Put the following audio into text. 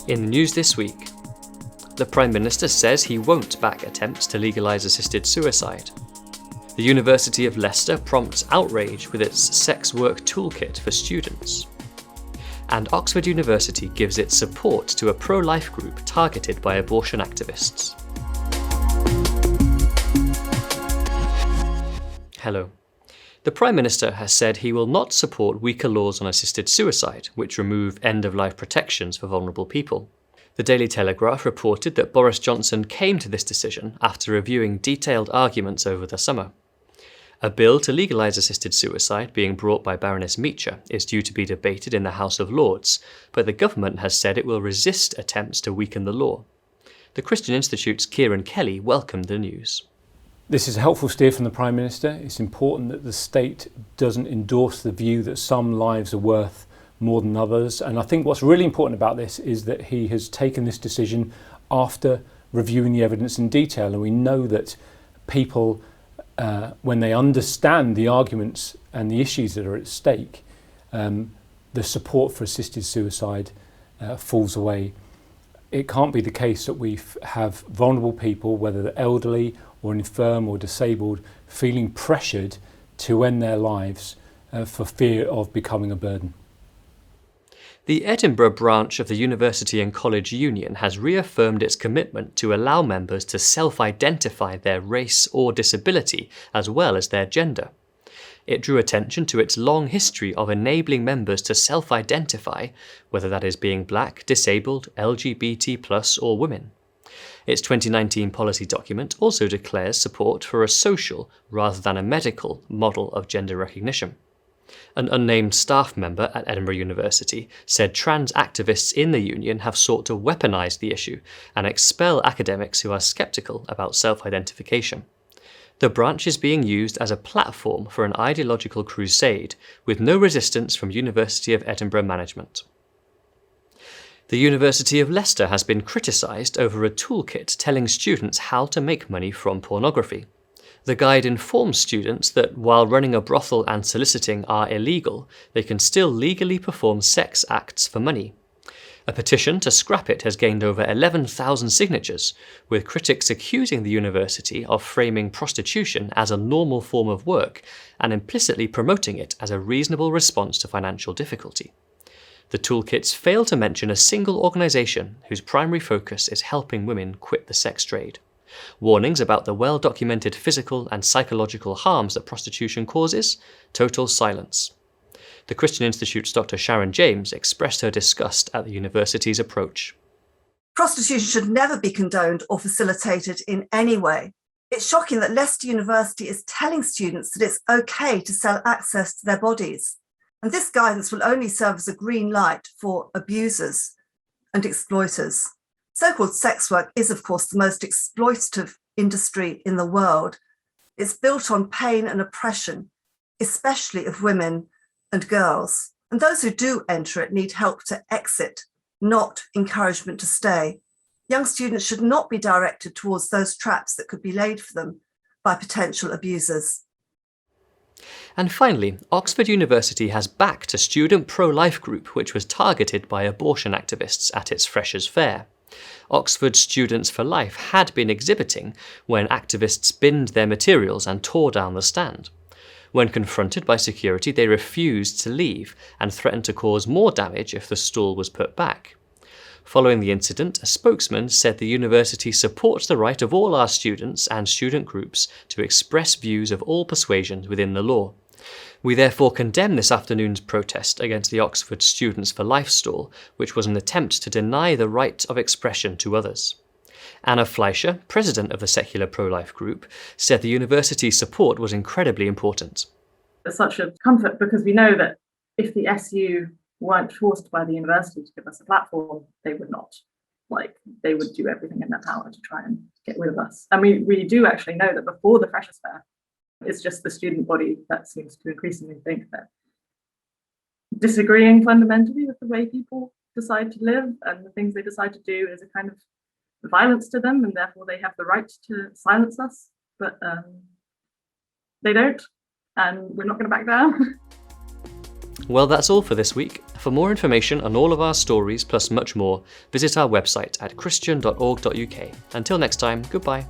In the news this week, the Prime Minister says he won't back attempts to legalise assisted suicide. The University of Leicester prompts outrage with its sex work toolkit for students. And Oxford University gives its support to a pro-life group targeted by abortion activists. Hello. The Prime Minister has said he will not support weaker laws on assisted suicide, which remove end-of-life protections for vulnerable people. The Daily Telegraph reported that Boris Johnson came to this decision after reviewing detailed arguments over the summer. A bill to legalise assisted suicide being brought by Baroness Meacher is due to be debated in the House of Lords, but the government has said it will resist attempts to weaken the law. The Christian Institute's Kieran Kelly welcomed the news. This is a helpful steer from the Prime Minister. It's important that the state doesn't endorse the view that some lives are worth more than others. And I think what's really important about this is that he has taken this decision after reviewing the evidence in detail. And we know that people, when they understand the arguments and the issues that are at stake, the support for assisted suicide falls away. It can't be the case that we have vulnerable people, whether they're elderly or infirm or disabled, feeling pressured to end their lives for fear of becoming a burden. The Edinburgh branch of the University and College Union has reaffirmed its commitment to allow members to self-identify their race or disability as well as their gender. It drew attention to its long history of enabling members to self-identify, whether that is being black, disabled, LGBT+, or women. Its 2019 policy document also declares support for a social, rather than a medical, model of gender recognition. An unnamed staff member at Edinburgh University said trans activists in the union have sought to weaponise the issue and expel academics who are sceptical about self-identification. The branch is being used as a platform for an ideological crusade, with no resistance from University of Edinburgh management. The University of Leicester has been criticised over a toolkit telling students how to make money from pornography. The guide informs students that while running a brothel and soliciting are illegal, they can still legally perform sex acts for money. A petition to scrap it has gained over 11,000 signatures, with critics accusing the university of framing prostitution as a normal form of work and implicitly promoting it as a reasonable response to financial difficulty. The toolkits fail to mention a single organisation whose primary focus is helping women quit the sex trade. Warnings about the well-documented physical and psychological harms that prostitution causes, total silence. The Christian Institute's Dr. Sharon James expressed her disgust at the university's approach. Prostitution should never be condoned or facilitated in any way. It's shocking that Leicester University is telling students that it's okay to sell access to their bodies. And this guidance will only serve as a green light for abusers and exploiters. So-called sex work is, of course, the most exploitative industry in the world. It's built on pain and oppression, especially of women and girls. And those who do enter it need help to exit, not encouragement to stay. Young students should not be directed towards those traps that could be laid for them by potential abusers. And finally, Oxford University has backed a student pro-life group which was targeted by abortion activists at its Freshers' Fair. Oxford Students for Life had been exhibiting when activists binned their materials and tore down the stand. When confronted by security, they refused to leave and threatened to cause more damage if the stall was put back. Following the incident, a spokesman said the university supports the right of all our students and student groups to express views of all persuasions within the law. We therefore condemn this afternoon's protest against the Oxford Students for Life stall, which was an attempt to deny the right of expression to others. Anna Fleischer, president of the secular pro-life group, said the university's support was incredibly important. It's such a comfort because we know that if the SU weren't forced by the university to give us a platform, they would not. They would do everything in their power to try and get rid of us. And we do actually know that before the Freshers' Fair, it's just the student body that seems to increasingly think that disagreeing fundamentally with the way people decide to live and the things they decide to do is a kind of violence to them, and therefore they have the right to silence us. But they don't, and we're not going to back down. Well, that's all for this week. For more information on all of our stories, plus much more, visit our website at christian.org.uk. Until next time, goodbye.